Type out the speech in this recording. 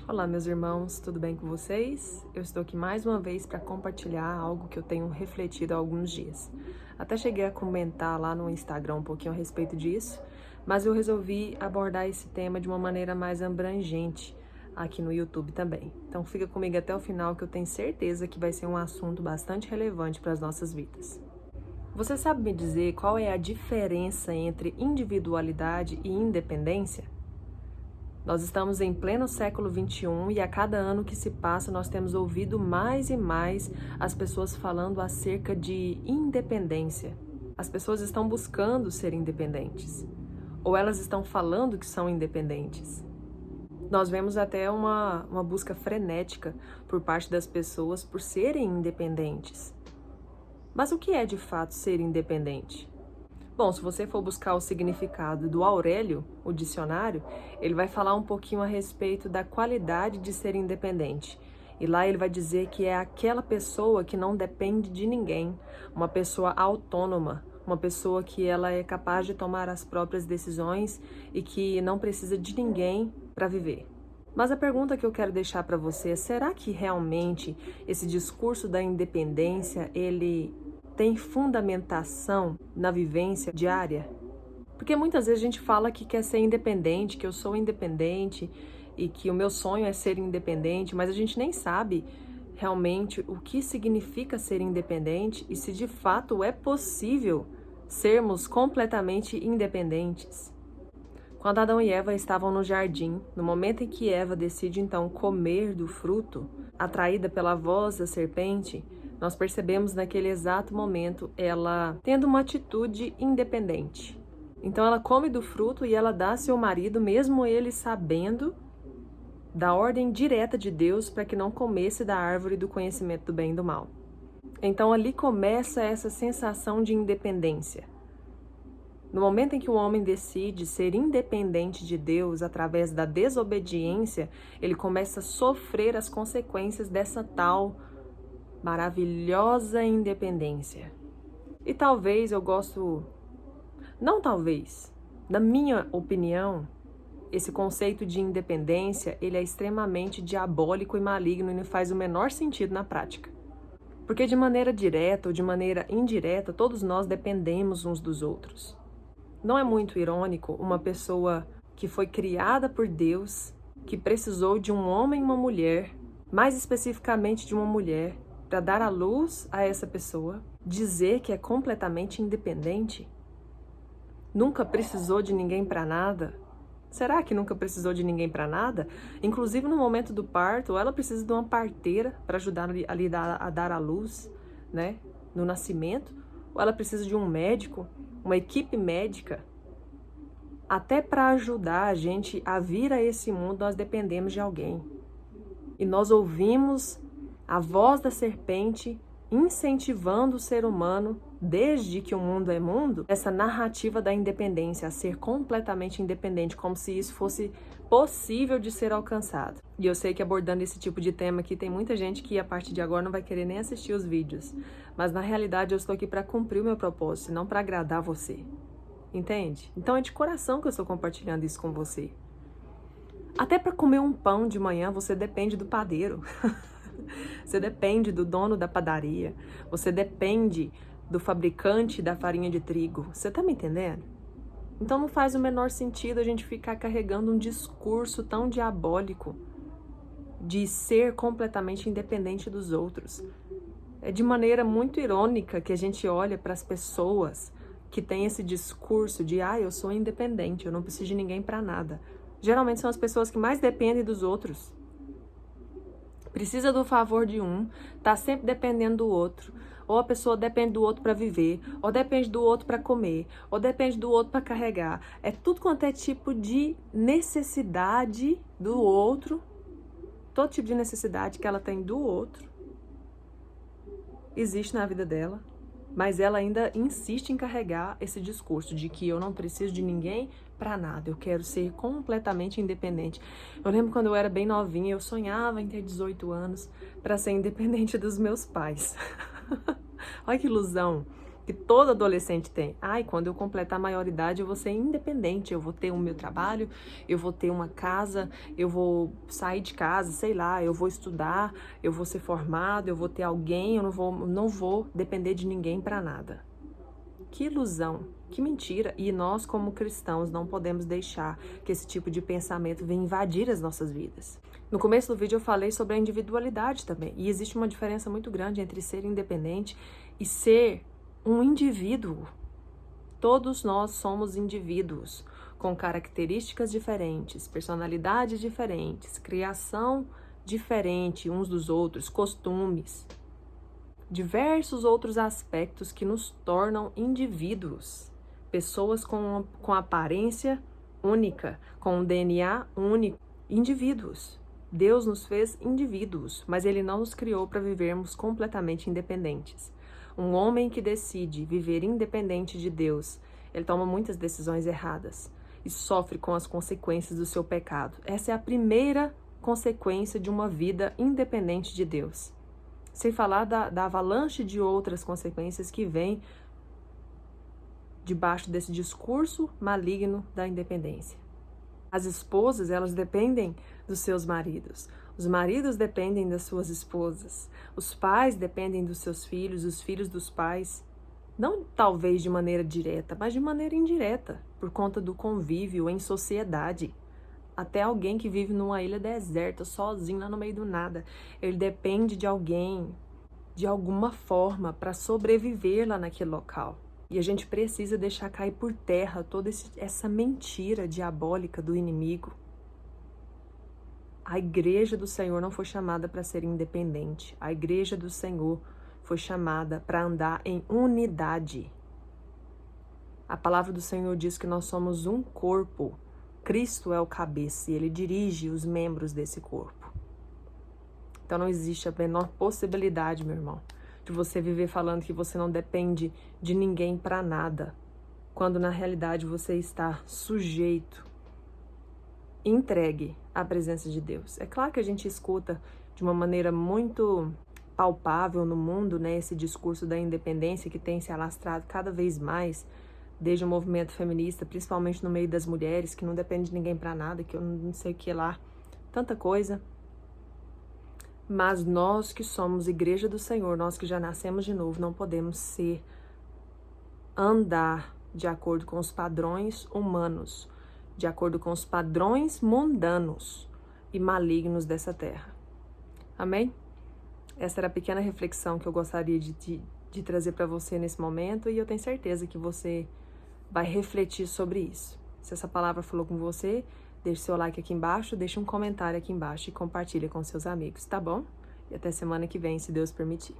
Olá, meus irmãos, tudo bem com vocês? Eu estou aqui mais uma vez para compartilhar algo que eu tenho refletido há alguns dias. Até cheguei a comentar lá no Instagram um pouquinho a respeito disso, mas eu resolvi abordar esse tema de uma maneira mais abrangente aqui no YouTube também. Então fica comigo até o final que eu tenho certeza que vai ser um assunto bastante relevante para as nossas vidas. Você sabe me dizer qual é a diferença entre individualidade e independência? Nós estamos em pleno século XXI e a cada ano que se passa nós temos ouvido mais e mais as pessoas falando acerca de independência. As pessoas estão buscando ser independentes, ou elas estão falando que são independentes. Nós vemos até uma busca frenética por parte das pessoas por serem independentes. Mas o que é de fato ser independente? Bom, se você for buscar o significado do Aurélio, o dicionário, ele vai falar um pouquinho a respeito da qualidade de ser independente. E lá ele vai dizer que é aquela pessoa que não depende de ninguém, uma pessoa autônoma, uma pessoa que ela é capaz de tomar as próprias decisões e que não precisa de ninguém para viver. Mas a pergunta que eu quero deixar para você é: será que realmente esse discurso da independência, ele tem fundamentação na vivência diária? Porque muitas vezes a gente fala que quer ser independente, que eu sou independente e que o meu sonho é ser independente, mas a gente nem sabe realmente o que significa ser independente e se de fato é possível sermos completamente independentes. Quando Adão e Eva estavam no jardim, no momento em que Eva decide então comer do fruto, atraída pela voz da serpente, nós percebemos naquele exato momento ela tendo uma atitude independente. Então ela come do fruto e ela dá a seu marido, mesmo ele sabendo da ordem direta de Deus para que não comesse da árvore do conhecimento do bem e do mal. Então ali começa essa sensação de independência. No momento em que o homem decide ser independente de Deus através da desobediência, ele começa a sofrer as consequências dessa tal maravilhosa independência. E talvez não talvez, na minha opinião, esse conceito de independência, ele é extremamente diabólico e maligno e não faz o menor sentido na prática. Porque de maneira direta ou de maneira indireta, todos nós dependemos uns dos outros. Não é muito irônico uma pessoa que foi criada por Deus, que precisou de um homem e uma mulher, mais especificamente de uma mulher, para dar à luz a essa pessoa, dizer que é completamente independente? Nunca precisou de ninguém para nada? Será que nunca precisou de ninguém para nada? Inclusive no momento do parto, ela precisa de uma parteira para ajudar a dar à luz, né, no nascimento, ou ela precisa de um médico, uma equipe médica. Até para ajudar a gente a vir a esse mundo, nós dependemos de alguém. E nós ouvimos a voz da serpente incentivando o ser humano, desde que o mundo é mundo, essa narrativa da independência, a ser completamente independente, como se isso fosse possível de ser alcançado. E eu sei que abordando esse tipo de tema aqui, tem muita gente que a partir de agora não vai querer nem assistir os vídeos. Mas na realidade eu estou aqui para cumprir o meu propósito, não para agradar você. Entende? Então é de coração que eu estou compartilhando isso com você. Até para comer um pão de manhã, você depende do padeiro. Você depende do dono da padaria. Você depende do fabricante da farinha de trigo. Você tá me entendendo? Então não faz o menor sentido a gente ficar carregando um discurso tão diabólico de ser completamente independente dos outros. É de maneira muito irônica que a gente olha para as pessoas que têm esse discurso de eu sou independente, eu não preciso de ninguém para nada. Geralmente são as pessoas que mais dependem dos outros. Precisa do favor de um, tá sempre dependendo do outro. Ou a pessoa depende do outro para viver, ou depende do outro para comer, ou depende do outro para carregar. É tudo quanto é tipo de necessidade do outro, todo tipo de necessidade que ela tem do outro, existe na vida dela, mas ela ainda insiste em carregar esse discurso de que eu não preciso de ninguém para nada, eu quero ser completamente independente. Eu lembro quando eu era bem novinha, eu sonhava em ter 18 anos para ser independente dos meus pais. Olha que ilusão. que todo adolescente tem. Ai, quando eu completar a maioridade, eu vou ser independente, eu vou ter o meu trabalho, eu vou ter uma casa, eu vou sair de casa, sei lá, eu vou estudar, eu vou ser formado, eu vou ter alguém, eu não vou depender de ninguém para nada. Que ilusão, que mentira. E nós, como cristãos, não podemos deixar que esse tipo de pensamento venha invadir as nossas vidas. No começo do vídeo eu falei sobre a individualidade também. E existe uma diferença muito grande entre ser independente e ser um indivíduo. Todos nós somos indivíduos com características diferentes, personalidades diferentes, criação diferente uns dos outros, costumes, diversos outros aspectos que nos tornam indivíduos, pessoas com aparência única, com um DNA único, indivíduos. Deus nos fez indivíduos, mas Ele não nos criou para vivermos completamente independentes. Um homem que decide viver independente de Deus, ele toma muitas decisões erradas e sofre com as consequências do seu pecado. Essa é a primeira consequência de uma vida independente de Deus. Sem falar da avalanche de outras consequências que vem debaixo desse discurso maligno da independência. As esposas, elas dependem dos seus maridos. Os maridos dependem das suas esposas. Os pais dependem dos seus filhos, os filhos dos pais. Não talvez de maneira direta, mas de maneira indireta, por conta do convívio em sociedade. Até alguém que vive numa ilha deserta, sozinho, lá no meio do nada. Ele depende de alguém, de alguma forma, para sobreviver lá naquele local. E a gente precisa deixar cair por terra toda essa mentira diabólica do inimigo. A igreja do Senhor não foi chamada para ser independente. A igreja do Senhor foi chamada para andar em unidade. A palavra do Senhor diz que nós somos um corpo. Cristo é o cabeça e Ele dirige os membros desse corpo. Então não existe a menor possibilidade, meu irmão, de você viver falando que você não depende de ninguém para nada, quando na realidade você está sujeito, entregue à presença de Deus. É claro que a gente escuta de uma maneira muito palpável no mundo, né, esse discurso da independência que tem se alastrado cada vez mais, desde o movimento feminista, principalmente no meio das mulheres, que não depende de ninguém para nada, que eu não sei o que lá, tanta coisa. Mas nós que somos igreja do Senhor, nós que já nascemos de novo, não podemos andar de acordo com os padrões humanos, de acordo com os padrões mundanos e malignos dessa terra. Amém? Essa era a pequena reflexão que eu gostaria de trazer para você nesse momento, e eu tenho certeza que você vai refletir sobre isso. Se essa palavra falou com você, deixe seu like aqui embaixo, deixe um comentário aqui embaixo e compartilhe com seus amigos, tá bom? E até semana que vem, se Deus permitir.